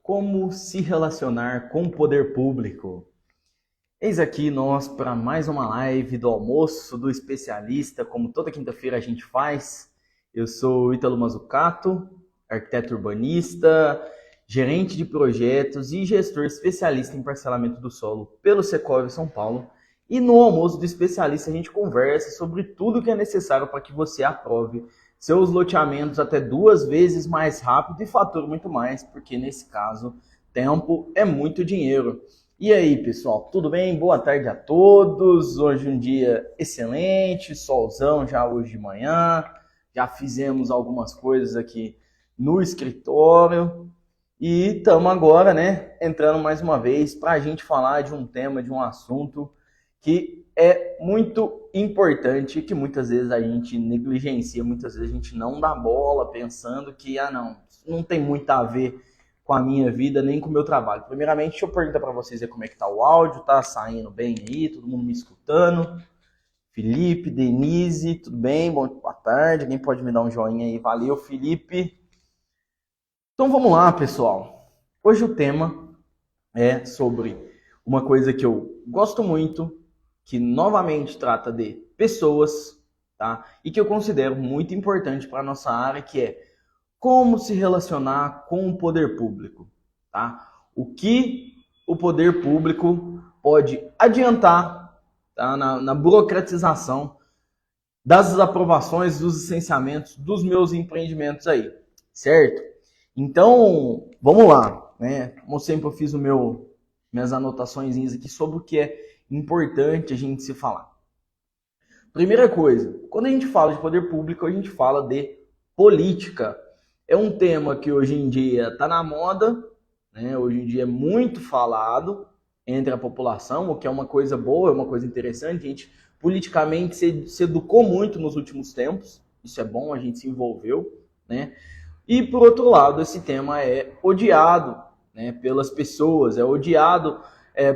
Como se relacionar com o poder público? Eis aqui nós para mais uma live do almoço do especialista, como toda quinta-feira a gente faz. Eu sou o Ítalo Mazzucato, arquiteto urbanista, gerente de projetos e gestor especialista em parcelamento do solo pelo Secovi São Paulo. E no almoço do especialista a gente conversa sobre tudo que é necessário para que você aprove seus loteamentos até 2 vezes mais rápido e fature muito mais, porque nesse caso, tempo é muito dinheiro. E aí, pessoal, tudo bem? Boa tarde a todos. Hoje um dia excelente, solzão já hoje de manhã. Já fizemos algumas coisas aqui no escritório e estamos agora, entrando mais uma vez para a gente falar de um tema, de um assunto que é muito importante, que muitas vezes a gente negligencia, muitas vezes a gente não dá bola pensando que, não tem muito a ver com a minha vida, nem com o meu trabalho. Primeiramente, deixa eu perguntar para vocês aí como é que tá o áudio, tá saindo bem aí, todo mundo me escutando? Felipe, Denise, tudo bem? Boa tarde, alguém pode me dar um joinha aí? Valeu, Felipe. Então vamos lá, pessoal. Hoje o tema é sobre uma coisa que eu gosto muito, que novamente trata de pessoas, tá? E que eu considero muito importante para a nossa área, que é como se relacionar com o poder público, tá? O que o poder público pode adiantar, tá? na burocratização das aprovações, dos licenciamentos dos meus empreendimentos aí, certo? Então, vamos lá, né? Como sempre eu fiz minhas anotações aqui sobre o que é importante a gente se falar. Primeira coisa, quando a gente fala de poder público, a gente fala de política. É um tema que hoje em dia está na moda, né? Hoje em dia é muito falado entre a população, o que é uma coisa boa, é uma coisa interessante. A gente politicamente se educou muito nos últimos tempos, isso é bom, a gente se envolveu, né? E por outro lado, esse tema é odiado, né, pelas pessoas, é odiado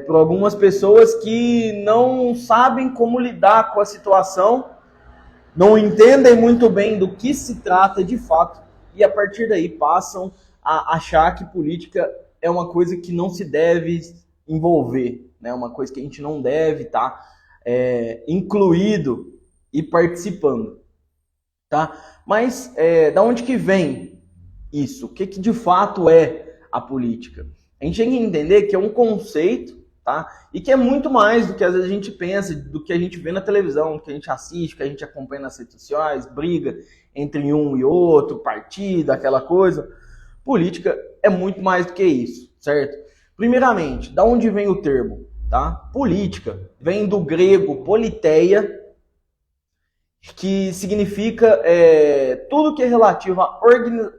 por algumas pessoas que não sabem como lidar com a situação, não entendem muito bem do que se trata de fato e a partir daí passam a achar que política é uma coisa que não se deve envolver, né? Uma coisa que a gente não deve estar incluído e participando, tá? Mas da onde que vem isso? O que de fato é a política? A gente tem que entender que é um conceito, tá? E que é muito mais do que às vezes a gente pensa, do que a gente vê na televisão, do que a gente assiste, do que a gente acompanha nas redes sociais, briga entre um e outro, partido, aquela coisa. Política é muito mais do que isso, certo? Primeiramente, da onde vem o termo, tá? Política vem do grego politeia, que significa tudo que é relativo à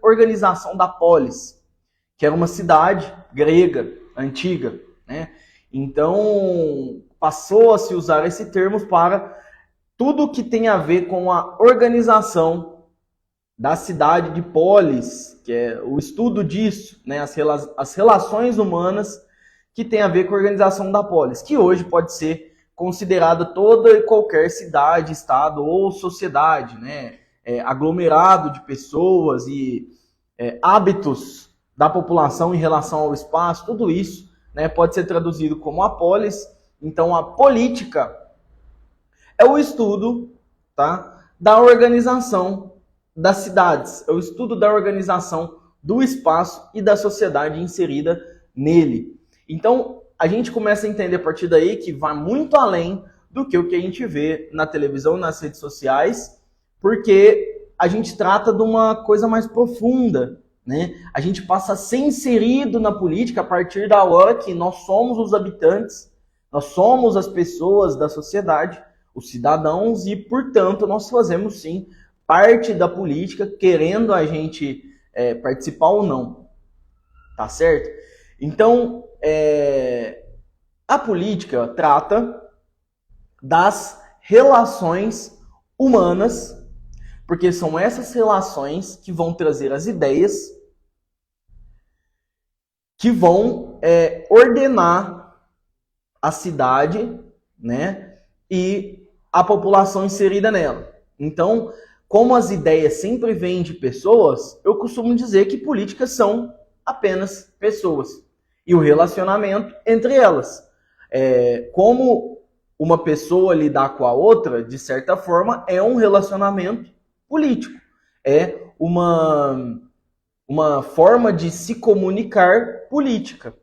organização da polis, que era uma cidade grega, antiga, né? Então, passou a se usar esse termo para tudo que tem a ver com a organização da cidade de polis, que é o estudo disso, né? As relações humanas que tem a ver com a organização da polis, que hoje pode ser considerada toda e qualquer cidade, estado ou sociedade, né? Aglomerado de pessoas e hábitos da população em relação ao espaço, tudo isso, né, pode ser traduzido como a polis. Então, a política é o estudo, tá, da organização das cidades, é o estudo da organização do espaço e da sociedade inserida nele. Então, a gente começa a entender a partir daí que vai muito além do que o que a gente vê na televisão, nas redes sociais, porque a gente trata de uma coisa mais profunda, né? A gente passa a ser inserido na política a partir da hora que nós somos os habitantes, nós somos as pessoas da sociedade, os cidadãos, e, portanto, nós fazemos, sim, parte da política, querendo a gente participar ou não. Tá certo? Então, a política trata das relações humanas, porque são essas relações que vão trazer as ideias, que vão ordenar a cidade, né, e a população inserida nela. Então, como as ideias sempre vêm de pessoas, eu costumo dizer que políticas são apenas pessoas e o relacionamento entre elas. Como uma pessoa lidar com a outra, de certa forma, é um relacionamento político. É uma forma de se comunicar política.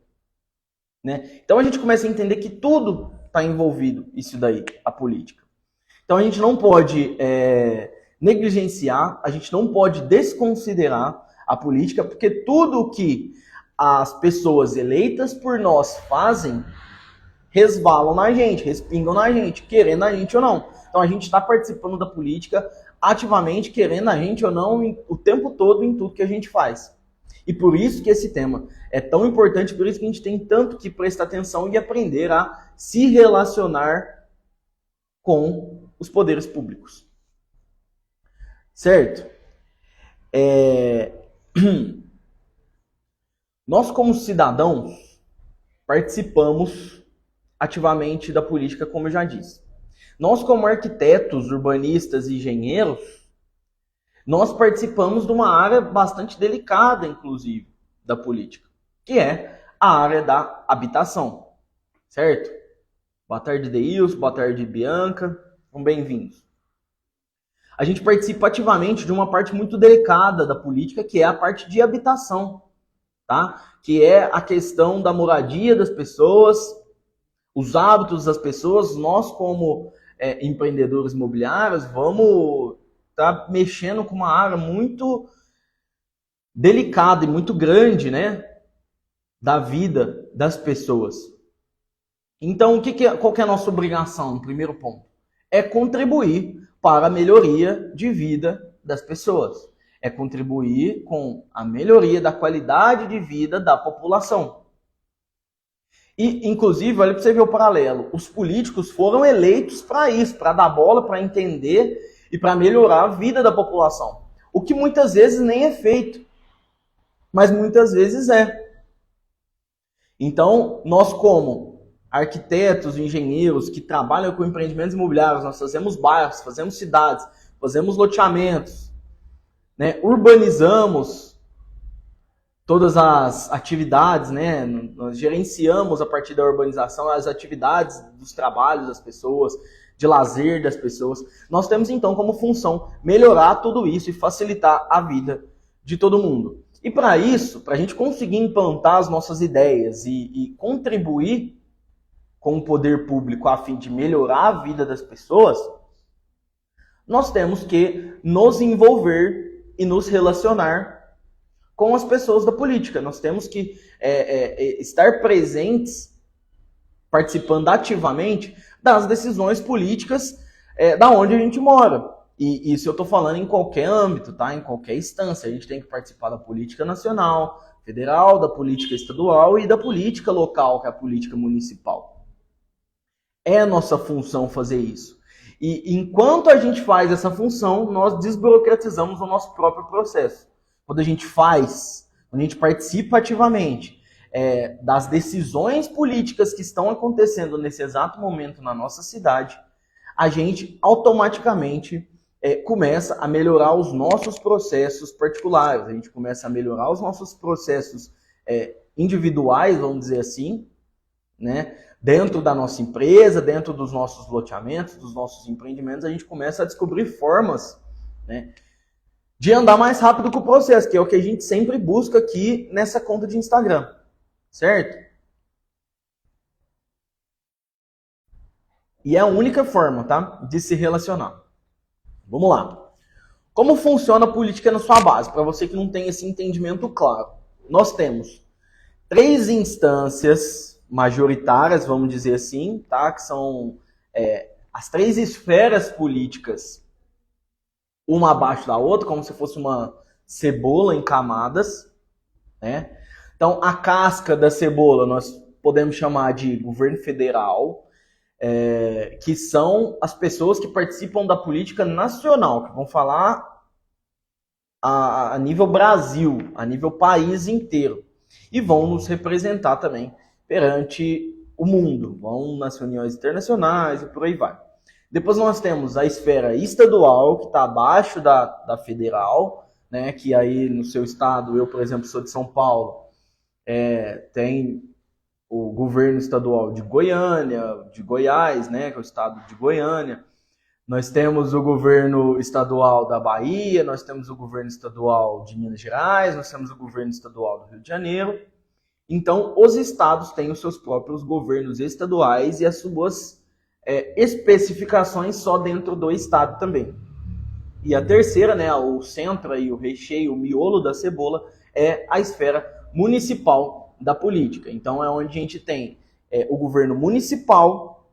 Né? Então a gente começa a entender que tudo está envolvido, isso daí, a política. Então a gente não pode negligenciar, a gente não pode desconsiderar a política, porque tudo que as pessoas eleitas por nós fazem resvalam na gente, respingam na gente, querendo a gente ou não. Então a gente está participando da política ativamente, querendo a gente ou não, o tempo todo em tudo que a gente faz. E por isso que esse tema é tão importante, por isso que a gente tem tanto que prestar atenção e aprender a se relacionar com os poderes públicos. Certo? Nós, como cidadãos, participamos ativamente da política, como eu já disse. Nós, como arquitetos, urbanistas e engenheiros, nós participamos de uma área bastante delicada, inclusive, da política, que é a área da habitação, certo? Boa tarde, Deilson, boa tarde, Bianca, bem-vindos. A gente participa ativamente de uma parte muito delicada da política, que é a parte de habitação, tá? Que é a questão da moradia das pessoas, os hábitos das pessoas. Nós, como empreendedores imobiliários, vamos estar mexendo com uma área muito delicada e muito grande, né, da vida das pessoas. Então, qual que é a nossa obrigação, no primeiro ponto? É contribuir para a melhoria de vida das pessoas. É contribuir com a melhoria da qualidade de vida da população. E, inclusive, olha para você ver o paralelo. Os políticos foram eleitos para isso, para dar bola, para entender e para melhorar a vida da população. O que muitas vezes nem é feito, mas muitas vezes é. Então, nós como arquitetos, engenheiros que trabalham com empreendimentos imobiliários, nós fazemos bairros, fazemos cidades, fazemos loteamentos, né? Urbanizamos todas as atividades, né? Nós gerenciamos a partir da urbanização as atividades dos trabalhos das pessoas, de lazer das pessoas. Nós temos então como função melhorar tudo isso e facilitar a vida de todo mundo. E para isso, para a gente conseguir implantar as nossas ideias e contribuir com o poder público a fim de melhorar a vida das pessoas, nós temos que nos envolver e nos relacionar com as pessoas da política. Nós temos que estar presentes, participando ativamente das decisões políticas da onde a gente mora. E isso eu estou falando em qualquer âmbito, tá? Em qualquer instância. A gente tem que participar da política nacional, federal, da política estadual e da política local, que é a política municipal. É a nossa função fazer isso. E enquanto a gente faz essa função, nós desburocratizamos o nosso próprio processo. Quando a gente participa ativamente das decisões políticas que estão acontecendo nesse exato momento na nossa cidade, a gente automaticamente começa a melhorar os nossos processos particulares, a gente começa a melhorar os nossos processos individuais, vamos dizer assim, né? Dentro da nossa empresa, dentro dos nossos loteamentos, dos nossos empreendimentos, a gente começa a descobrir formas, né, de andar mais rápido com o processo, que é o que a gente sempre busca aqui nessa conta de Instagram, certo? E é a única forma, tá, de se relacionar. Vamos lá. Como funciona a política na sua base? Para você que não tem esse entendimento claro. Nós temos 3 instâncias majoritárias, vamos dizer assim, tá? Que são as 3 esferas políticas, uma abaixo da outra, como se fosse uma cebola em camadas, né? Então, a casca da cebola nós podemos chamar de governo federal, que são as pessoas que participam da política nacional, que vão falar a nível Brasil, a nível país inteiro, e vão nos representar também perante o mundo, vão nas reuniões internacionais e por aí vai. Depois nós temos a esfera estadual, que está abaixo da federal, né, que aí no seu estado, eu, por exemplo, sou de São Paulo, Tem o governo estadual de Goiânia, de Goiás, né, que é o estado de Goiânia. Nós temos o governo estadual da Bahia, nós temos o governo estadual de Minas Gerais, nós temos o governo estadual do Rio de Janeiro. Então, os estados têm os seus próprios governos estaduais e as suas especificações só dentro do estado também. E a terceira, né, o centro aí, o recheio, o miolo da cebola, é a esfera municipal da política. Então, é onde a gente tem o governo municipal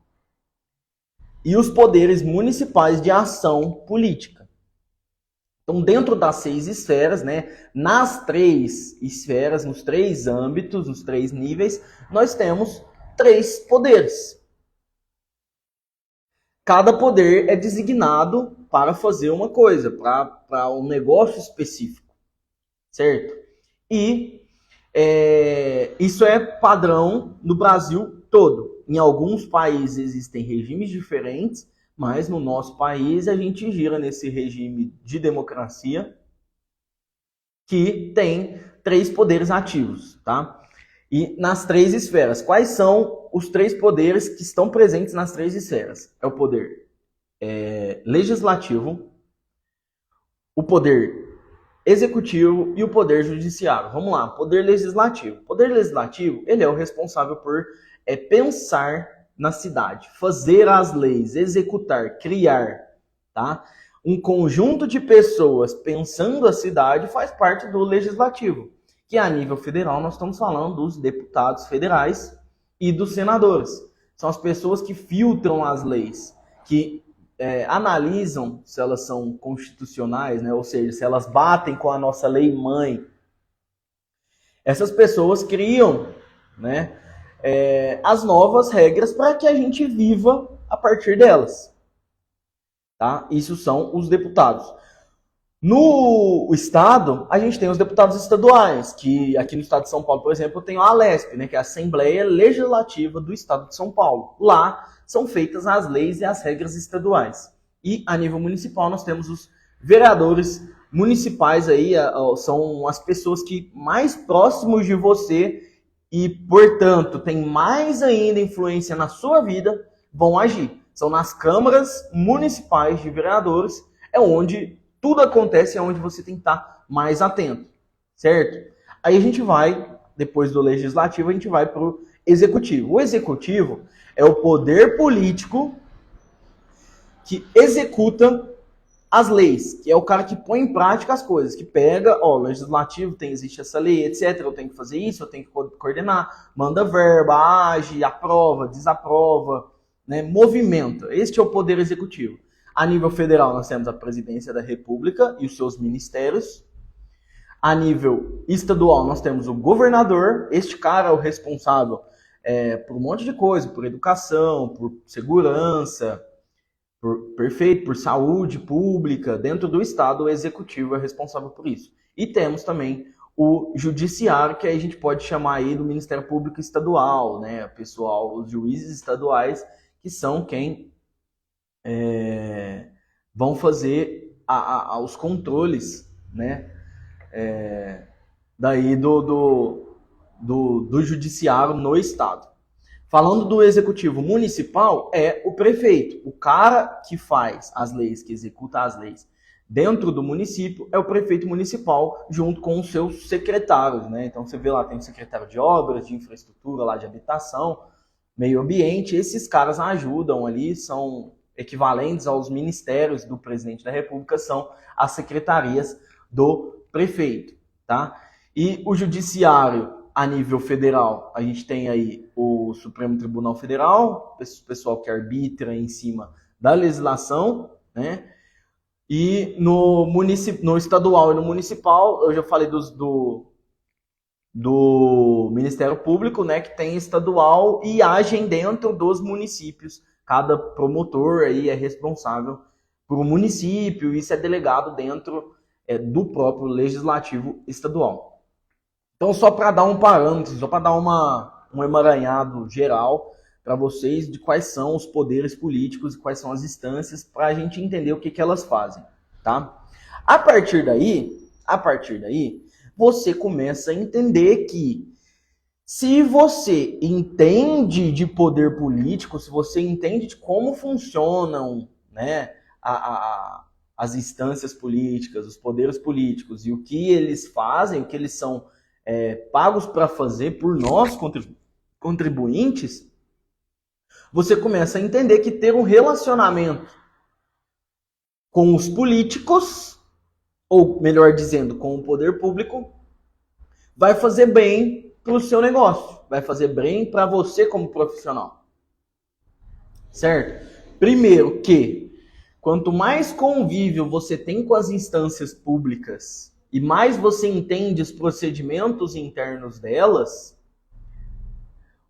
e os poderes municipais de ação política. Então, dentro das 6 esferas, né, nas 3 esferas, nos 3 âmbitos, nos 3 níveis, nós temos 3 poderes. Cada poder é designado para fazer uma coisa, para um negócio específico, certo? E isso é padrão no Brasil todo. Em alguns países existem regimes diferentes, mas no nosso país a gente gira nesse regime de democracia que tem 3 poderes ativos, tá? E nas 3 esferas, quais são os 3 poderes que estão presentes nas 3 esferas? É o poder legislativo, o poder executivo e o poder judiciário. Vamos lá, poder legislativo. O poder legislativo, ele é o responsável por pensar na cidade, fazer as leis, executar, criar, tá? Um conjunto de pessoas pensando a cidade faz parte do legislativo, que a nível federal nós estamos falando dos deputados federais e dos senadores. São as pessoas que filtram as leis, que analisam se elas são constitucionais, né? Ou seja, se elas batem com a nossa lei mãe. Essas pessoas criam, né, as novas regras para que a gente viva a partir delas. Tá? Isso são os deputados. No estado, a gente tem os deputados estaduais, que aqui no estado de São Paulo, por exemplo, tem a ALESP, né, que é a Assembleia Legislativa do Estado de São Paulo. Lá são feitas as leis e as regras estaduais. E a nível municipal nós temos os vereadores municipais aí, são as pessoas que mais próximos de você e, portanto, têm mais ainda influência na sua vida, vão agir. São nas câmaras municipais de vereadores, é onde tudo acontece, é onde você tem que estar mais atento, certo? Aí a gente vai, depois do legislativo, a gente vai para o executivo. O executivo é o poder político que executa as leis, que é o cara que põe em prática as coisas, que pega, ó, legislativo, existe essa lei, etc, eu tenho que fazer isso, eu tenho que coordenar, manda verba, age, aprova, desaprova, né, movimenta. Este é o poder executivo. A nível federal, nós temos a presidência da República e os seus ministérios. A nível estadual, nós temos o governador. Este cara é o responsável por um monte de coisa, por educação, por segurança, por saúde pública. Dentro do estado, o executivo é responsável por isso. E temos também o judiciário, que aí a gente pode chamar aí do Ministério Público Estadual, né? Pessoal, os juízes estaduais, que são quem vão fazer os controles, né, daí do judiciário no estado. Falando do executivo municipal, é o prefeito. O cara que faz as leis, que executa as leis dentro do município, é o prefeito municipal, junto com os seus secretários, né? Então você vê lá, tem o secretário de obras, de infraestrutura, lá de habitação, meio ambiente. Esses caras ajudam ali, são equivalentes aos ministérios do presidente da República, são as secretarias do prefeito, tá? E o judiciário, a nível federal, a gente tem aí o Supremo Tribunal Federal, o pessoal que arbitra em cima da legislação, né? E no estadual e no municipal, eu já falei do Ministério Público, né, que tem estadual e agem dentro dos municípios. Cada promotor aí é responsável por um município, e isso é delegado dentro do próprio legislativo estadual. Então, só para dar um parâmetro, só para dar um emaranhado geral para vocês de quais são os poderes políticos e quais são as instâncias, para a gente entender o que elas fazem, tá? A partir daí, você começa a entender que Se você entende de poder político, se você entende de como funcionam, né, as instâncias políticas, os poderes políticos e o que eles fazem, o que eles são pagos para fazer por nós, contribuintes, você começa a entender que ter um relacionamento com os políticos, ou melhor dizendo, com o poder público, vai fazer bem para o seu negócio, vai fazer bem para você como profissional. Certo? Primeiro que, quanto mais convívio você tem com as instâncias públicas e mais você entende os procedimentos internos delas,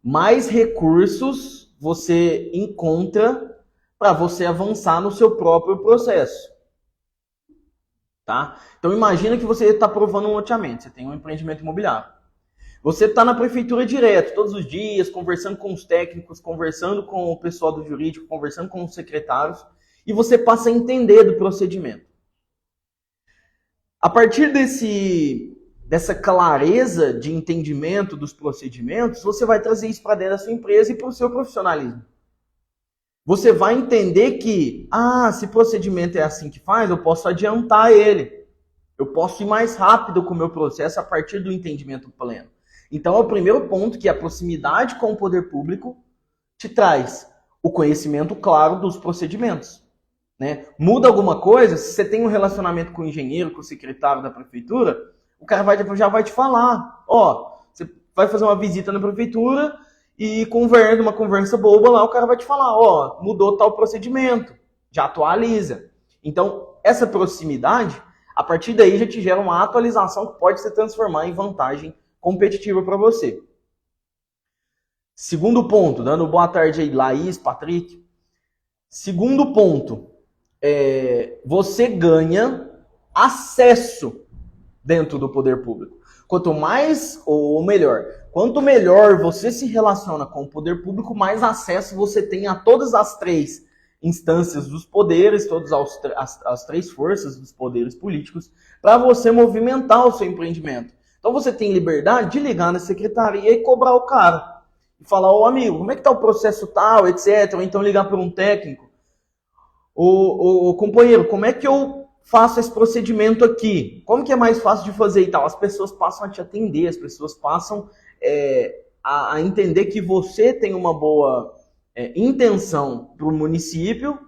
mais recursos você encontra para você avançar no seu próprio processo. Tá? Então imagina que você está aprovando um loteamento, você tem um empreendimento imobiliário. Você está na prefeitura direto, todos os dias, conversando com os técnicos, conversando com o pessoal do jurídico, conversando com os secretários, e você passa a entender do procedimento. A partir dessa clareza de entendimento dos procedimentos, você vai trazer isso para dentro da sua empresa e para o seu profissionalismo. Você vai entender que, se procedimento é assim que faz, eu posso adiantar ele. Eu posso ir mais rápido com o meu processo a partir do entendimento pleno. Então, é o primeiro ponto, que a proximidade com o poder público te traz o conhecimento claro dos procedimentos. Né? Muda alguma coisa, se você tem um relacionamento com o engenheiro, com o secretário da prefeitura, o cara já vai te falar. Você vai fazer uma visita na prefeitura e uma conversa boba lá, o cara vai te falar, mudou tal procedimento, já atualiza. Então, essa proximidade, a partir daí já te gera uma atualização que pode se transformar em vantagem competitiva para você. Segundo ponto, dando boa tarde aí, Laís, Patrick. Segundo ponto, você ganha acesso dentro do poder público. Quanto melhor você se relaciona com o poder público, mais acesso você tem a todas as três instâncias dos poderes, todas as três forças dos poderes políticos, para você movimentar o seu empreendimento. Então você tem liberdade de ligar na secretaria e cobrar o cara. E falar, amigo, como é que está o processo tal, etc. Ou então ligar para um técnico. Companheiro, como é que eu faço esse procedimento aqui? Como que é mais fácil de fazer e tal? As pessoas passam a te atender, as pessoas passam a entender que você tem uma boa intenção para o município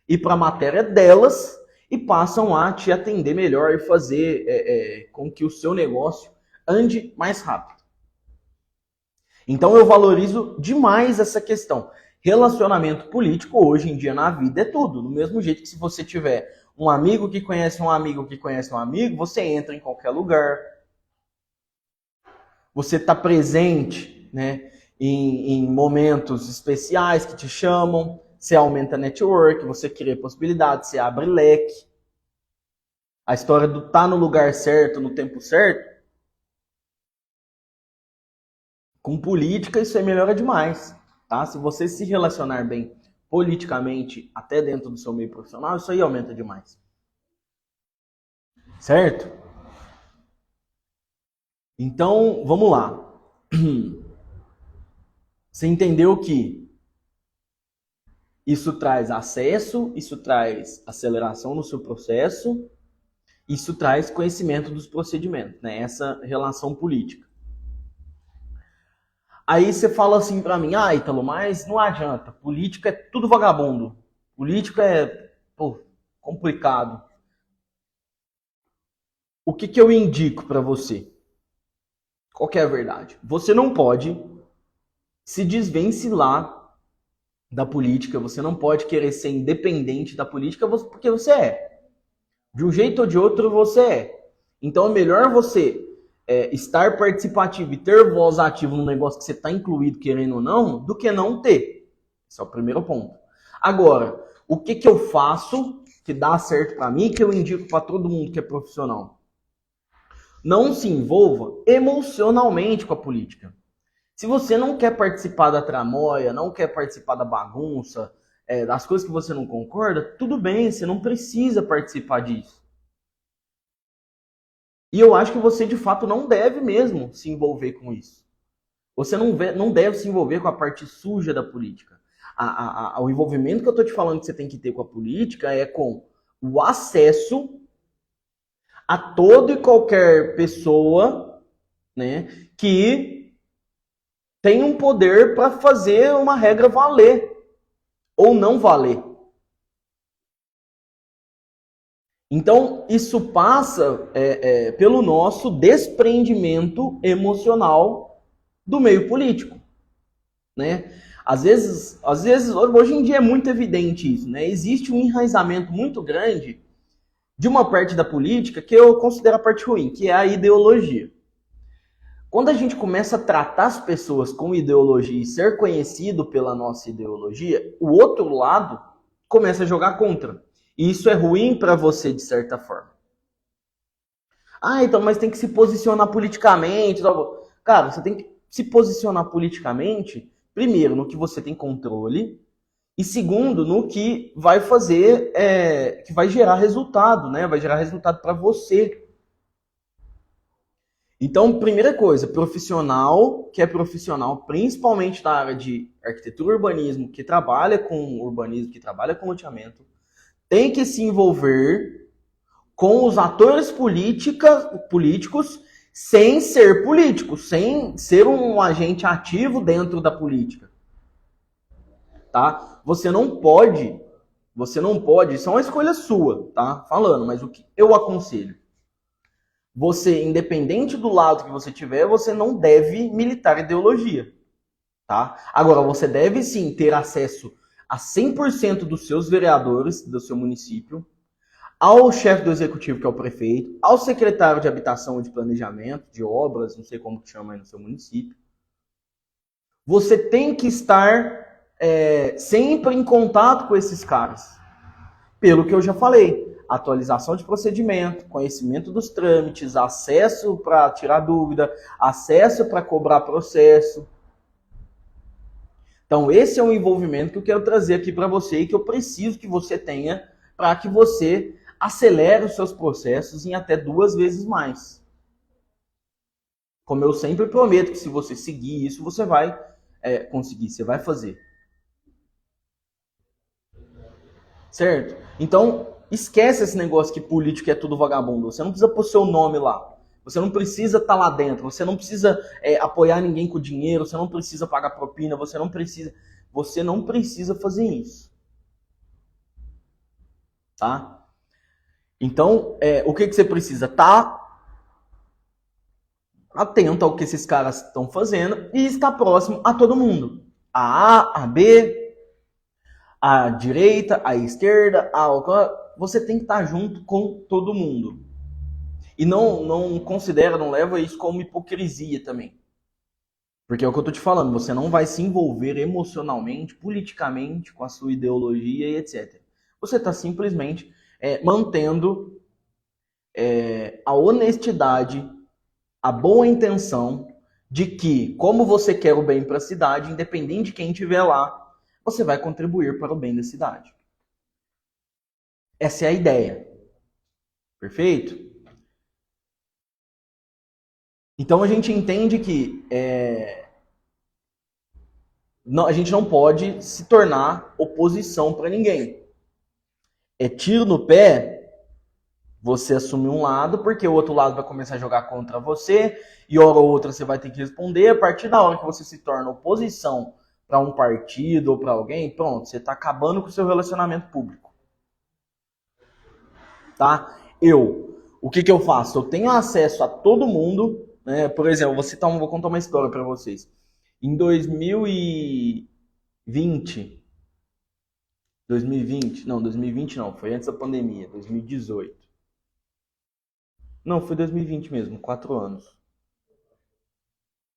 e para a matéria delas e passam a te atender melhor e fazer com que o seu negócio ande mais rápido. Então eu valorizo demais essa questão. Relacionamento político hoje em dia na vida é tudo. Do mesmo jeito que se você tiver um amigo que conhece um amigo que conhece um amigo, você entra em qualquer lugar. Você está presente, né, em momentos especiais que te chamam. Você aumenta a network, você cria possibilidades, você abre leque. A história do estar no lugar certo, no tempo certo, com política isso aí melhora demais. Tá? Se você se relacionar bem politicamente, até dentro do seu meio profissional, isso aí aumenta demais. Certo? Então, vamos lá. Você entendeu que isso traz acesso, isso traz aceleração no seu processo, isso traz conhecimento dos procedimentos, né? Essa relação política. Aí você fala assim pra mim, Ítalo, mas não adianta, político é tudo vagabundo, político é complicado. O que eu indico pra você? Qual que é a verdade? Você não pode se desvencilhar da política, você não pode querer ser independente da política porque você é. De um jeito ou de outro você é. Então é melhor você estar participativo e ter voz ativa no negócio que você está incluído, querendo ou não, do que não ter. Esse é o primeiro ponto. Agora, o que eu faço que dá certo para mim, que eu indico para todo mundo que é profissional? Não se envolva emocionalmente com a política. Se você não quer participar da tramóia, não quer participar da bagunça, das coisas que você não concorda, tudo bem, você não precisa participar disso. E eu acho que você, de fato, não deve mesmo se envolver com isso. Você não deve se envolver com a parte suja da política. O envolvimento que eu estou te falando que você tem que ter com a política é com o acesso a toda e qualquer pessoa, né, que tem um poder para fazer uma regra valer ou não valer. Então, isso passa pelo nosso desprendimento emocional do meio político, né? Às vezes, hoje em dia é muito evidente isso, né? Existe um enraizamento muito grande de uma parte da política que eu considero a parte ruim, que é a ideologia. Quando a gente começa a tratar as pessoas com ideologia e ser conhecido pela nossa ideologia, o outro lado começa a jogar contra. E isso é ruim para você, de certa forma. Ah, então, mas tem que se posicionar politicamente. Cara, você tem que se posicionar politicamente, primeiro, no que você tem controle, e segundo, no que vai fazer, que vai gerar resultado, né? Vai gerar resultado para você. Então, primeira coisa, profissional, que é profissional principalmente na área de arquitetura e urbanismo, que trabalha com urbanismo, que trabalha com loteamento, tem que se envolver com os atores políticos sem ser político, sem ser um agente ativo dentro da política. Tá? Você não pode, isso é uma escolha sua, tá? Falando, mas o que eu aconselho? Você, independente do lado que você tiver, você não deve militar ideologia, tá? Agora, você deve sim ter acesso a 100% dos seus vereadores do seu município, ao chefe do executivo, que é o prefeito, ao secretário de habitação e de planejamento, de obras, não sei como que chama aí no seu município. Você tem que estar sempre em contato com esses caras. Pelo que eu já falei, atualização de procedimento, conhecimento dos trâmites, acesso para tirar dúvida, acesso para cobrar processo. Então, esse é um envolvimento que eu quero trazer aqui para você e que eu preciso que você tenha para que você acelere os seus processos em até 2 vezes mais. Como eu sempre prometo que se você seguir isso, você vai conseguir, você vai fazer. Certo? Então, esquece esse negócio que político é tudo vagabundo. Você não precisa pôr seu nome lá. Você não precisa estar lá dentro. Você não precisa apoiar ninguém com dinheiro. Você não precisa pagar propina. Você não precisa fazer isso. Tá? Então, o que você precisa? Tá atento ao que esses caras estão fazendo e estar próximo a todo mundo. A B, a direita, a esquerda, você tem que estar junto com todo mundo. E não considera, não leva isso como hipocrisia também. Porque é o que eu tô te falando, você não vai se envolver emocionalmente, politicamente, com a sua ideologia e etc. Você está simplesmente mantendo a honestidade, a boa intenção de que, como você quer o bem para a cidade, independente de quem estiver lá, você vai contribuir para o bem da cidade. Essa é a ideia. Perfeito? Então a gente entende que a gente não pode se tornar oposição para ninguém. É tiro no pé você assumir um lado, porque o outro lado vai começar a jogar contra você, e hora ou outra você vai ter que responder. A partir da hora que você se torna oposição para um partido ou para alguém, pronto, você está acabando com o seu relacionamento público. Tá? O que eu faço? Eu tenho acesso a todo mundo, né? Por exemplo, vou contar uma história para vocês. Em 2020, não, foi antes da pandemia, 2018. Não, foi 2020 mesmo, 4 anos.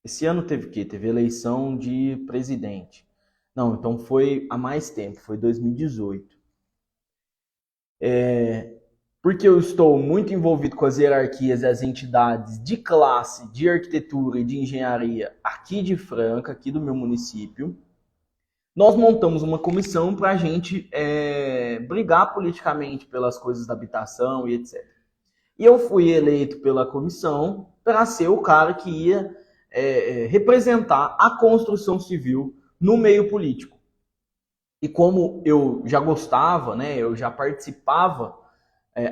Esse ano teve o quê? Teve eleição de presidente. Não, então foi há mais tempo, foi 2018. Porque eu estou muito envolvido com as hierarquias e as entidades de classe, de arquitetura e de engenharia aqui de Franca, aqui do meu município. Nós montamos uma comissão para a gente brigar politicamente pelas coisas da habitação e etc. E eu fui eleito pela comissão para ser o cara que ia representar a construção civil no meio político. E como eu já gostava, né, eu já participava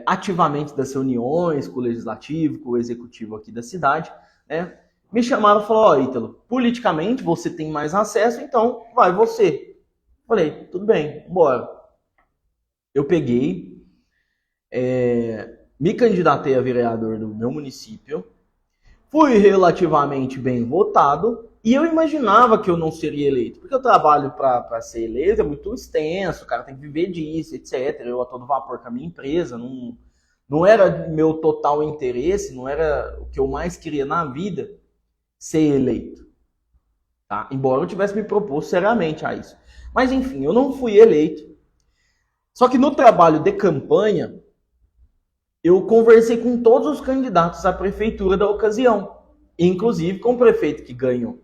ativamente das reuniões com o legislativo, com o executivo aqui da cidade, né, me chamaram e falaram: ó, Ítalo, politicamente você tem mais acesso, então vai você. Falei, tudo bem, bora. Eu peguei, me candidatei a vereador do meu município, fui relativamente bem votado e eu imaginava que eu não seria eleito, porque o trabalho para ser eleito é muito extenso, o cara tem que viver disso, etc. Eu a todo vapor com a minha empresa, não era meu total interesse, não era o que eu mais queria na vida ser eleito, tá? Embora eu tivesse me proposto seriamente a isso. Mas enfim, eu não fui eleito. Só que no trabalho de campanha, eu conversei com todos os candidatos à prefeitura da ocasião, inclusive com o prefeito que ganhou.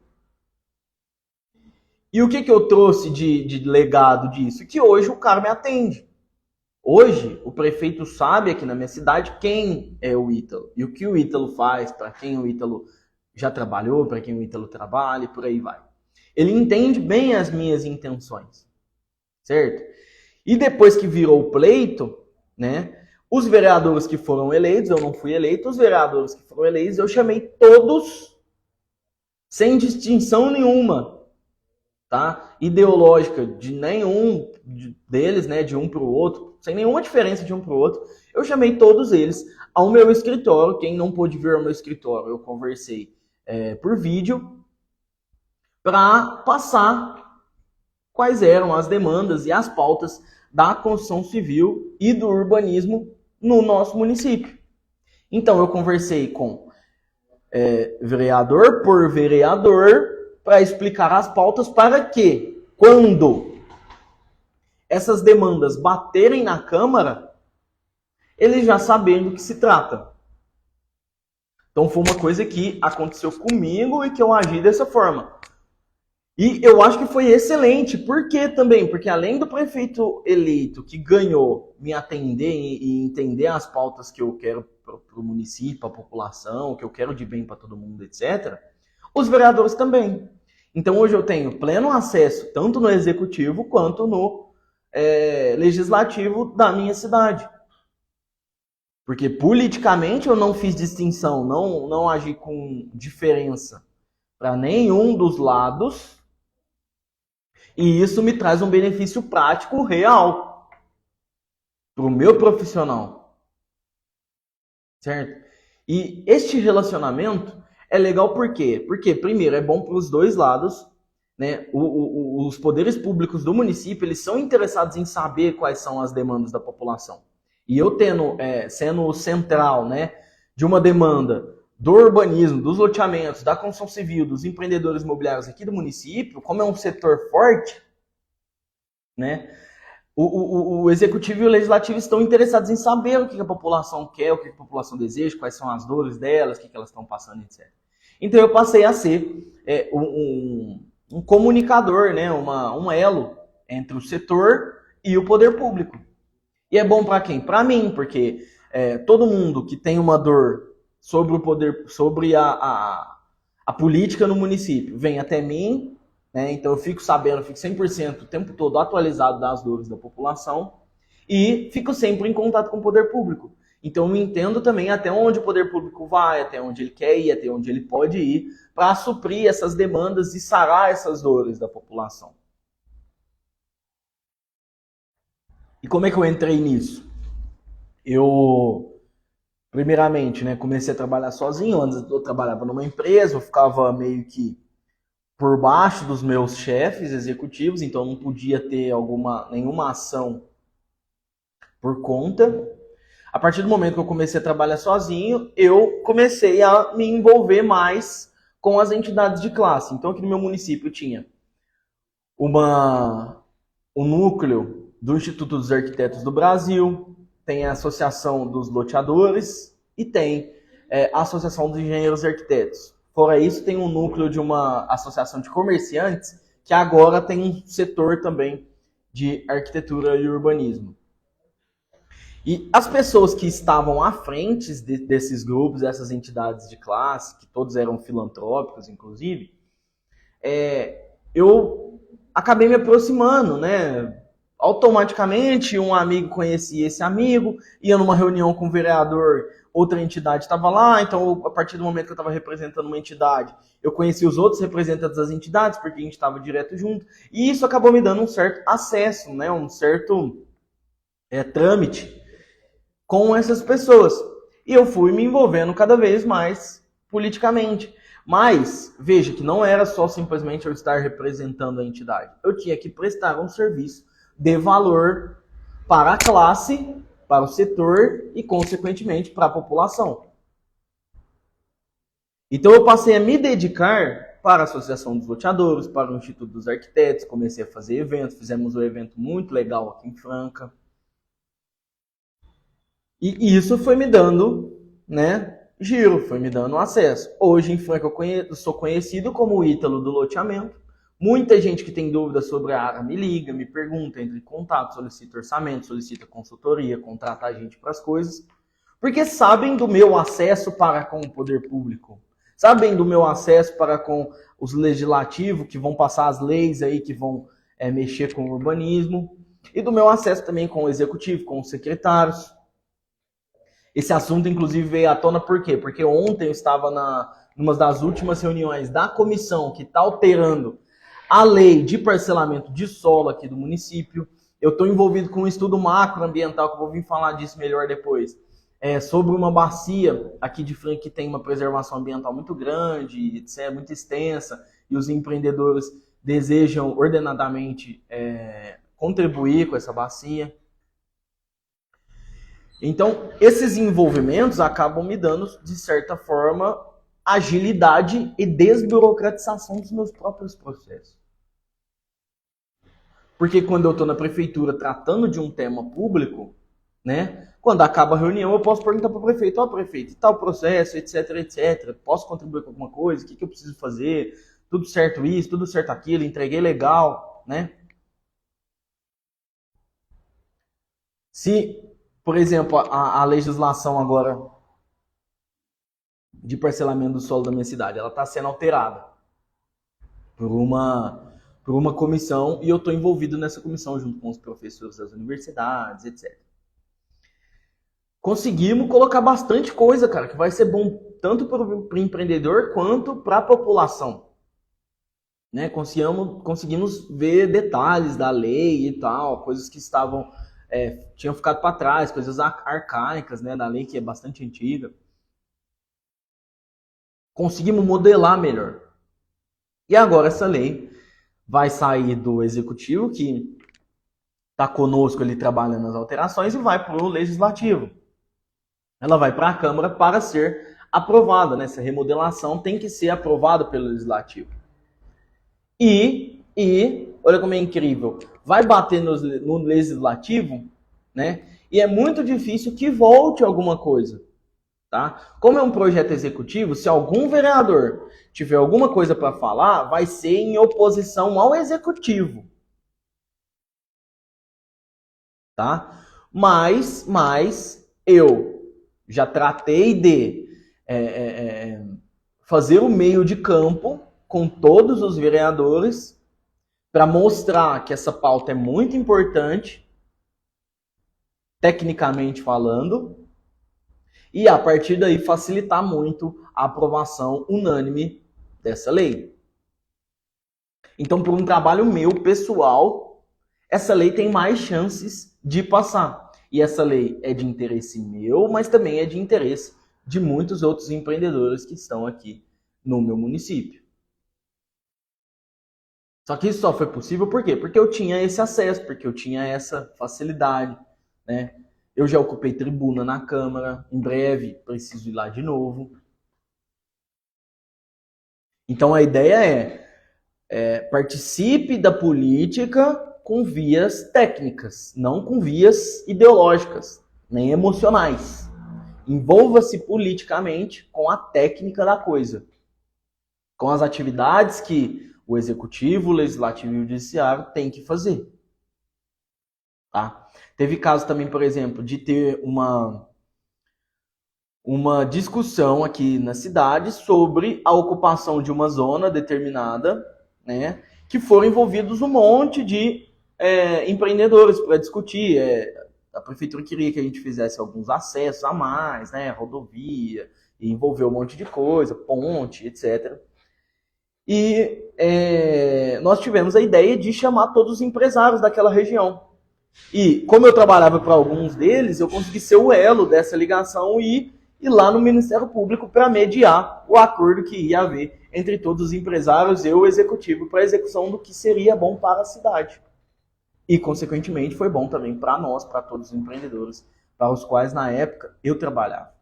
E o que eu trouxe de legado disso? Que hoje o cara me atende. Hoje, o prefeito sabe aqui na minha cidade quem é o Ítalo e o que o Ítalo faz, para quem o Ítalo já trabalhou, para quem o Ítalo trabalha e por aí vai. Ele entende bem as minhas intenções, certo? E depois que virou o pleito, né, os vereadores que foram eleitos, eu não fui eleito, os vereadores que foram eleitos, eu chamei todos, sem distinção nenhuma, tá? Ideológica de nenhum deles, né, de um para o outro, sem nenhuma diferença de um para o outro. Eu chamei todos eles ao meu escritório. Quem não pôde vir ao meu escritório, eu conversei por vídeo para passar quais eram as demandas e as pautas da construção civil e do urbanismo no nosso município. Então eu conversei com vereador por vereador para explicar as pautas para que, quando essas demandas baterem na Câmara, eles já sabem do que se trata. Então foi uma coisa que aconteceu comigo e que eu agi dessa forma. E eu acho que foi excelente. Por quê também? Porque além do prefeito eleito que ganhou me atender e entender as pautas que eu quero para o município, para a população, que eu quero de bem para todo mundo, etc., os vereadores também. Então hoje eu tenho pleno acesso tanto no executivo quanto no legislativo da minha cidade. Porque politicamente eu não fiz distinção, não agi com diferença para nenhum dos lados. E isso me traz um benefício prático real para o meu profissional. Certo? E este relacionamento é legal por quê? Porque, primeiro, é bom para os dois lados, né? Os poderes públicos do município, eles são interessados em saber quais são as demandas da população. E eu sendo o central, né, de uma demanda do urbanismo, dos loteamentos, da construção civil, dos empreendedores imobiliários aqui do município, como é um setor forte, né, o executivo e o legislativo estão interessados em saber o que a população quer, o que a população deseja, quais são as dores delas, o que elas estão passando, etc. Então eu passei a ser um comunicador, né, um elo entre o setor e o poder público. E é bom para quem? Para mim, porque todo mundo que tem uma dor sobre o poder, sobre a política no município, vem até mim, né? Então eu fico sabendo, fico 100% o tempo todo atualizado das dores da população e fico sempre em contato com o poder público. Então eu entendo também até onde o poder público vai, até onde ele quer ir, até onde ele pode ir, para suprir essas demandas e sarar essas dores da população. E como é que eu entrei nisso? Eu, primeiramente, né, comecei a trabalhar sozinho. Antes eu trabalhava numa empresa, eu ficava meio que por baixo dos meus chefes executivos, então não podia ter nenhuma ação por conta. A partir do momento que eu comecei a trabalhar sozinho, eu comecei a me envolver mais com as entidades de classe. Então aqui no meu município tinha o núcleo do Instituto dos Arquitetos do Brasil, tem a Associação dos Loteadores e tem a Associação dos Engenheiros e Arquitetos. Fora isso, tem um núcleo de uma associação de comerciantes que agora tem um setor também de arquitetura e urbanismo. E as pessoas que estavam à frente desses grupos, dessas entidades de classe, que todos eram filantrópicos, inclusive, eu acabei me aproximando, né? Automaticamente, um amigo conhecia esse amigo, ia numa reunião com o vereador, outra entidade estava lá, então a partir do momento que eu estava representando uma entidade, eu conheci os outros representantes das entidades, porque a gente estava direto junto, e isso acabou me dando um certo acesso, né? Um certo trâmite com essas pessoas. E eu fui me envolvendo cada vez mais politicamente. Mas, veja que não era só simplesmente eu estar representando a entidade. Eu tinha que prestar um serviço de valor para a classe, para o setor e, consequentemente, para a população. Então eu passei a me dedicar para a Associação dos Loteadores, para o Instituto dos Arquitetos, comecei a fazer eventos, fizemos um evento muito legal aqui em Franca. E isso foi me dando, né, giro, foi me dando acesso. Hoje em Franca eu sou conhecido como o Ítalo do loteamento. Muita gente que tem dúvidas sobre a área me liga, me pergunta, entra em contato, solicita orçamento, solicita consultoria, contrata a gente para as coisas. Porque sabem do meu acesso para com o poder público. Sabem do meu acesso para com os legislativos, que vão passar as leis aí, que vão mexer com o urbanismo. E do meu acesso também com o executivo, com os secretários. Esse assunto, inclusive, veio à tona por quê? Porque ontem eu estava numa das últimas reuniões da comissão que está alterando a lei de parcelamento de solo aqui do município. Eu estou envolvido com um estudo macroambiental, que eu vou vir falar disso melhor depois, sobre uma bacia aqui de Franca que tem uma preservação ambiental muito grande, etc., muito extensa, e os empreendedores desejam ordenadamente contribuir com essa bacia. Então, esses envolvimentos acabam me dando, de certa forma, agilidade e desburocratização dos meus próprios processos. Porque quando eu estou na prefeitura tratando de um tema público, né, quando acaba a reunião, eu posso perguntar para o prefeito, prefeito, tal processo, etc, etc, posso contribuir com alguma coisa? O que eu preciso fazer? Tudo certo isso, tudo certo aquilo, entreguei legal, né? Se, por exemplo, a legislação agora de parcelamento do solo da minha cidade, ela está sendo alterada por uma comissão, e eu estou envolvido nessa comissão junto com os professores das universidades, etc. Conseguimos colocar bastante coisa, cara, que vai ser bom tanto para o empreendedor quanto para a população. Né? Conseguimos ver detalhes da lei e tal, coisas que tinham ficado para trás, coisas arcaicas, né, da lei que é bastante antiga. Conseguimos modelar melhor. E agora essa lei vai sair do executivo, que está conosco ali trabalhando nas alterações, e vai para o legislativo. Ela vai para a Câmara para ser aprovada, né? Essa remodelação tem que ser aprovada pelo legislativo. E olha como é incrível, vai bater no legislativo, né? E é muito difícil que volte alguma coisa. Tá? Como é um projeto executivo, se algum vereador tiver alguma coisa para falar, vai ser em oposição ao executivo. Tá? Mas eu já tratei de fazer o meio de campo com todos os vereadores para mostrar que essa pauta é muito importante, tecnicamente falando, e a partir daí facilitar muito a aprovação unânime dessa lei. Então, por um trabalho meu, pessoal, essa lei tem mais chances de passar. E essa lei é de interesse meu, mas também é de interesse de muitos outros empreendedores que estão aqui no meu município. Só que isso só foi possível por quê? Porque eu tinha esse acesso, porque eu tinha essa facilidade, né? Eu já ocupei tribuna na Câmara, em breve preciso ir lá de novo. Então a ideia participe da política com vias técnicas, não com vias ideológicas, nem emocionais. Envolva-se politicamente com a técnica da coisa, com as atividades que o executivo, o legislativo e o judiciário têm que fazer. Tá? Teve caso também, por exemplo, de ter uma discussão aqui na cidade sobre a ocupação de uma zona determinada, né, que foram envolvidos um monte de empreendedores para discutir. A prefeitura queria que a gente fizesse alguns acessos a mais, né, rodovia, e envolveu um monte de coisa, ponte, etc. E nós tivemos a ideia de chamar todos os empresários daquela região. E como eu trabalhava para alguns deles, eu consegui ser o elo dessa ligação e ir lá no Ministério Público para mediar o acordo que ia haver entre todos os empresários e o executivo para a execução do que seria bom para a cidade. E, consequentemente, foi bom também para nós, para todos os empreendedores, para os quais, na época, eu trabalhava.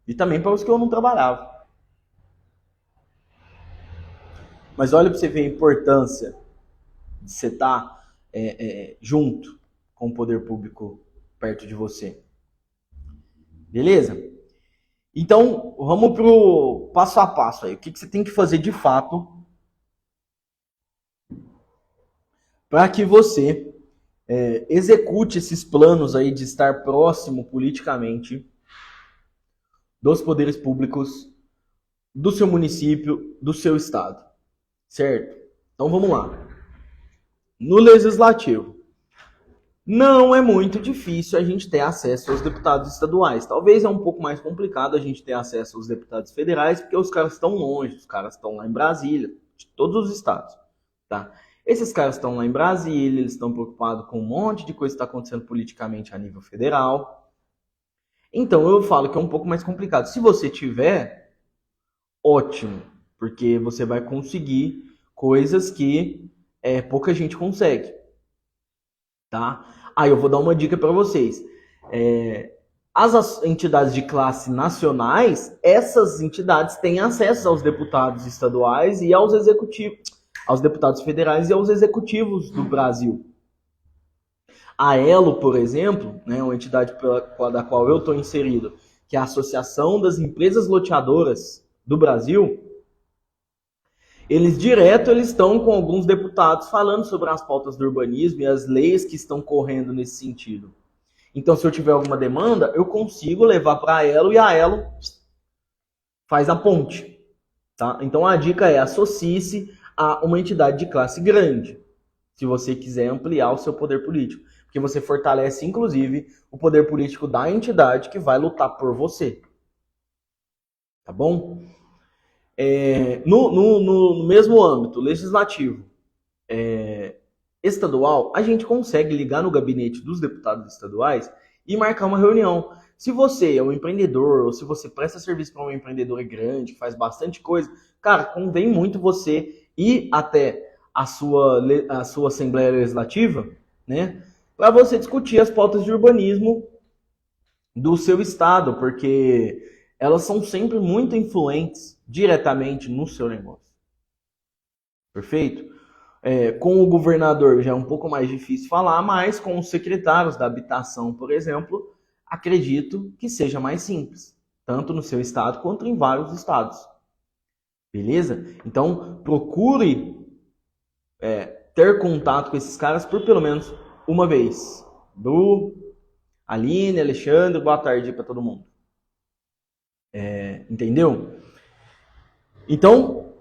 E também para os que eu não trabalhava. Mas olha para você ver a importância de você estar junto com o poder público perto de você. Beleza? Então, vamos pro passo a passo aí. O que você tem que fazer de fato para que você execute esses planos aí de estar próximo politicamente dos poderes públicos do seu município, do seu estado. Certo? Então vamos lá. No legislativo, não é muito difícil a gente ter acesso aos deputados estaduais. Talvez é um pouco mais complicado a gente ter acesso aos deputados federais, porque os caras estão longe, os caras estão lá em Brasília, de todos os estados. Tá? Esses caras estão lá em Brasília, eles estão preocupados com um monte de coisa que está acontecendo politicamente a nível federal. Então eu falo que é um pouco mais complicado. Se você tiver, ótimo, porque você vai conseguir coisas que pouca gente consegue. Tá? Aí eu vou dar uma dica para vocês. As entidades de classe nacionais, essas entidades têm acesso aos deputados estaduais e aos executivos, aos deputados federais e aos executivos do Brasil. A ELO, por exemplo, né, uma entidade da qual eu estou inserido, que é a Associação das Empresas Loteadoras do Brasil, eles estão com alguns deputados falando sobre as pautas do urbanismo e as leis que estão correndo nesse sentido. Então, se eu tiver alguma demanda, eu consigo levar para a ELO e a ELO faz a ponte. Tá? Então, a dica é associe-se a uma entidade de classe grande, se você quiser ampliar o seu poder político. Porque você fortalece, inclusive, o poder político da entidade que vai lutar por você. Tá bom? No mesmo âmbito legislativo estadual, a gente consegue ligar no gabinete dos deputados estaduais e marcar uma reunião. Se você é um empreendedor ou se você presta serviço para um empreendedor grande, que faz bastante coisa, cara, convém muito você ir até a sua Assembleia Legislativa, né, para você discutir as pautas de urbanismo do seu estado, porque elas são sempre muito influentes diretamente no seu negócio. Perfeito? Com o governador já é um pouco mais difícil falar, mas com os secretários da habitação, por exemplo, acredito que seja mais simples, tanto no seu estado quanto em vários estados. Beleza? Então, procure ter contato com esses caras por pelo menos uma vez. Bru, Aline, Alexandre, boa tarde para todo mundo. Entendeu? Então,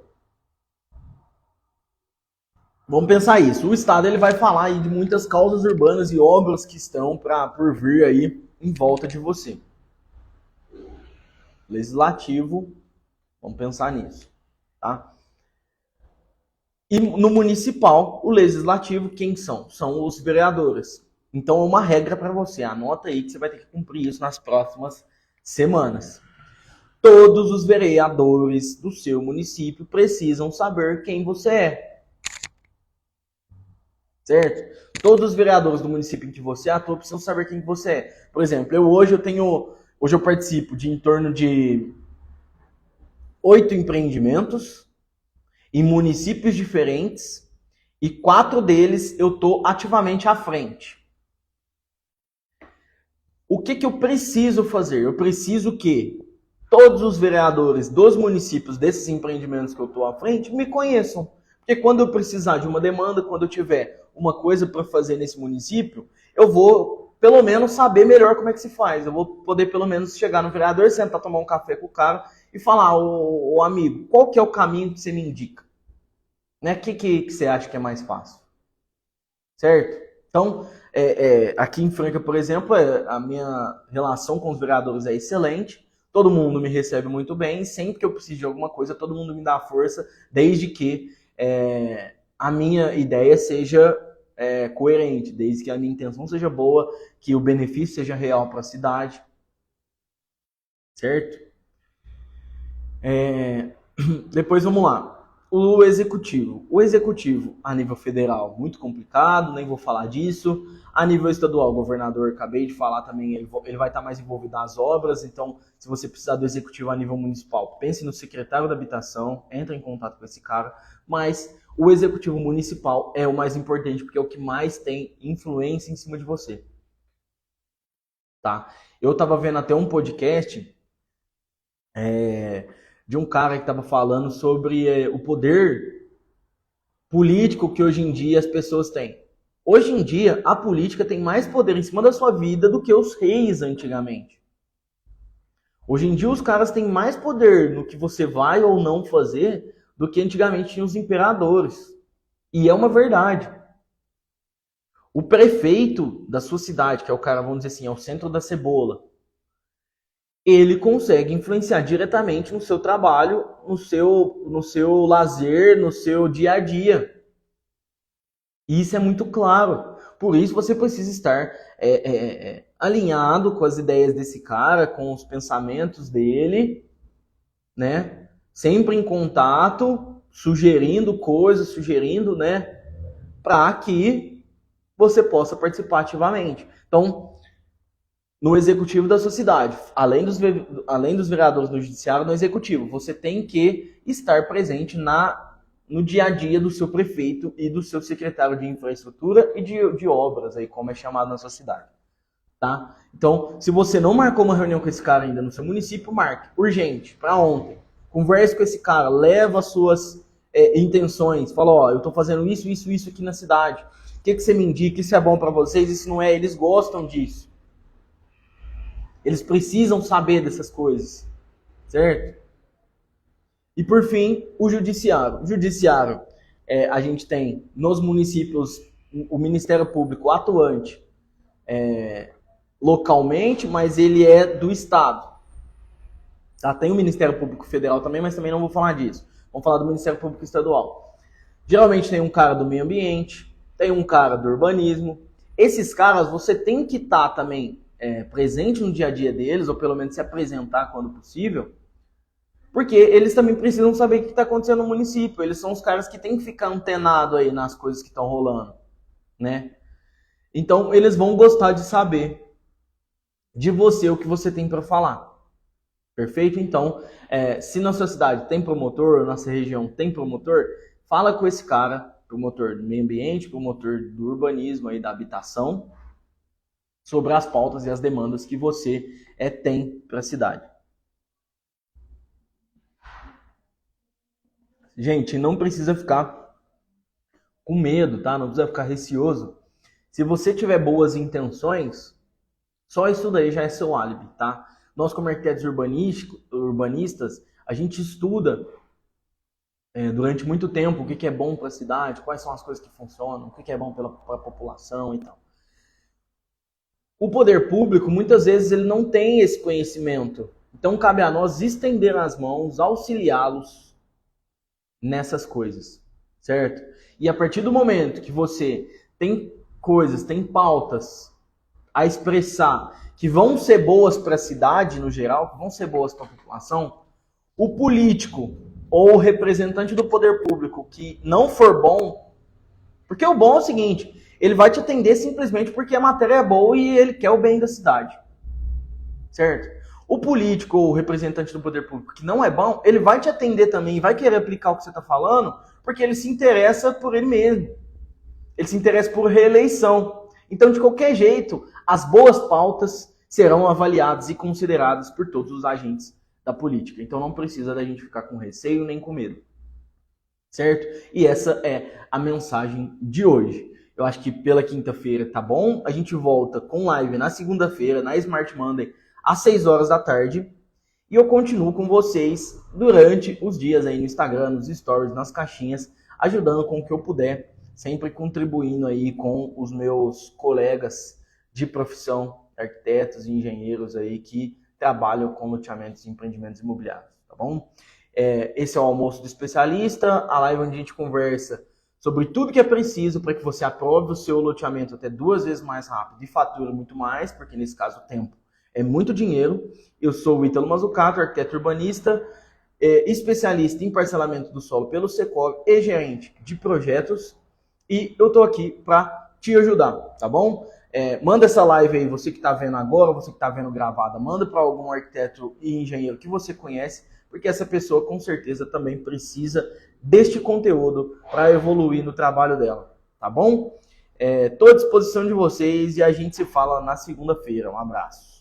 vamos pensar isso. O Estado ele vai falar aí de muitas causas urbanas e obras que estão por vir aí em volta de você. Legislativo, vamos pensar nisso. Tá? E no municipal, o legislativo, quem são? São os vereadores. Então, é uma regra para você. Anota aí que você vai ter que cumprir isso nas próximas semanas. Todos os vereadores do seu município precisam saber quem você é. Certo? Todos os vereadores do município em que você atua precisam saber quem você é. Por exemplo, hoje eu participo de em torno de 8 empreendimentos em municípios diferentes e 4 deles eu estou ativamente à frente. O que eu preciso fazer? Eu preciso que todos os vereadores dos municípios desses empreendimentos que eu estou à frente me conheçam. Porque quando eu precisar de uma demanda, quando eu tiver uma coisa para fazer nesse município, eu vou pelo menos saber melhor como é que se faz. Eu vou poder pelo menos chegar no vereador, sentar, tomar um café com o cara e falar, ô amigo, qual que é o caminho que você me indica? Né? O que você acha que é mais fácil? Certo? Então, aqui em Franca, por exemplo, a minha relação com os vereadores é excelente. Todo mundo me recebe muito bem. Sempre que eu preciso de alguma coisa, todo mundo me dá força, desde que a minha ideia seja coerente, desde que a minha intenção seja boa, que o benefício seja real para a cidade. Certo? Depois vamos lá. O executivo. O executivo a nível federal, muito complicado, nem vou falar disso. A nível estadual, o governador, acabei de falar também, ele vai estar mais envolvido nas obras. Então, se você precisar do executivo a nível municipal, pense no secretário da habitação, entre em contato com esse cara. Mas o executivo municipal é o mais importante, porque é o que mais tem influência em cima de você. Tá? Eu estava vendo até um podcast de um cara que estava falando sobre o poder político que hoje em dia as pessoas têm. Hoje em dia, a política tem mais poder em cima da sua vida do que os reis antigamente. Hoje em dia, os caras têm mais poder no que você vai ou não fazer do que antigamente tinham os imperadores. E é uma verdade. O prefeito da sua cidade, que é o cara, vamos dizer assim, é o centro da cebola, ele consegue influenciar diretamente no seu trabalho, no seu lazer, no seu dia a dia. E isso é muito claro. Por isso você precisa estar alinhado com as ideias desse cara, com os pensamentos dele, né? Sempre em contato, sugerindo coisas, né? Para que você possa participar ativamente. Então, no executivo da sua cidade, além dos vereadores do judiciário, no executivo, você tem que estar presente no dia a dia do seu prefeito e do seu secretário de infraestrutura e de obras, aí, como é chamado na sua cidade. Tá? Então, se você não marcou uma reunião com esse cara ainda no seu município, marque. Urgente, para ontem. Converse com esse cara, leva as suas intenções. Fala, ó, eu tô fazendo isso aqui na cidade. O que você me indica? Isso é bom para vocês? Isso não é? Eles gostam disso. Eles precisam saber dessas coisas, certo? E por fim, o judiciário. O judiciário, a gente tem nos municípios o Ministério Público atuante localmente, mas ele é do Estado. Tá? Tem o Ministério Público Federal também, mas também não vou falar disso. Vamos falar do Ministério Público Estadual. Geralmente tem um cara do meio ambiente, tem um cara do urbanismo. Esses caras você tem que estar também presente no dia a dia deles, ou pelo menos se apresentar quando possível, porque eles também precisam saber o que está acontecendo no município. Eles são os caras que têm que ficar antenado aí nas coisas que estão rolando, né? Então, eles vão gostar de saber de você o que você tem para falar. Perfeito? Então, se na sua cidade tem promotor, ou na sua região tem promotor, fala com esse cara, promotor do meio ambiente, promotor do urbanismo aí, da habitação, sobre as pautas e as demandas que você tem para a cidade. Gente, não precisa ficar com medo, tá? Não precisa ficar receoso. Se você tiver boas intenções, só isso daí já é seu álibi, tá? Nós, como arquitetos urbanistas, a gente estuda durante muito tempo o que é bom para a cidade, quais são as coisas que funcionam, o que é bom para a população e tal. O poder público, muitas vezes, ele não tem esse conhecimento. Então, cabe a nós estender as mãos, auxiliá-los nessas coisas, certo? E a partir do momento que você tem coisas, tem pautas a expressar que vão ser boas para a cidade no geral, que vão ser boas para a população, o político ou o representante do poder público que não for bom, porque o bom é o seguinte, ele vai te atender simplesmente porque a matéria é boa e ele quer o bem da cidade, certo? O político ou o representante do poder público que não é bom, ele vai te atender também, vai querer aplicar o que você está falando, porque ele se interessa por ele mesmo. Ele se interessa por reeleição. Então, de qualquer jeito, as boas pautas serão avaliadas e consideradas por todos os agentes da política. Então, não precisa da gente ficar com receio nem com medo. Certo? E essa é a mensagem de hoje. Eu acho que pela quinta-feira tá bom. A gente volta com live na segunda-feira, na Smart Monday, às 6 horas da tarde. E eu continuo com vocês durante os dias aí no Instagram, nos stories, nas caixinhas, ajudando com o que eu puder, sempre contribuindo aí com os meus colegas de profissão, arquitetos e engenheiros aí que trabalham com loteamentos e empreendimentos imobiliários, tá bom? Esse é o Almoço do Especialista, a live onde a gente conversa sobre tudo que é preciso para que você aprove o seu loteamento até 2 vezes mais rápido e fatura muito mais, porque nesse caso o tempo é muito dinheiro. Eu sou o Ítalo Mazzucato, arquiteto urbanista, especialista em parcelamento do solo pelo Secov e gerente de projetos. E eu estou aqui para te ajudar, tá bom? Manda essa live aí, você que está vendo agora, você que está vendo gravada, manda para algum arquiteto e engenheiro que você conhece, porque essa pessoa com certeza também precisa deste conteúdo para evoluir no trabalho dela, tá bom? Estou à disposição de vocês e a gente se fala na segunda-feira. Um abraço.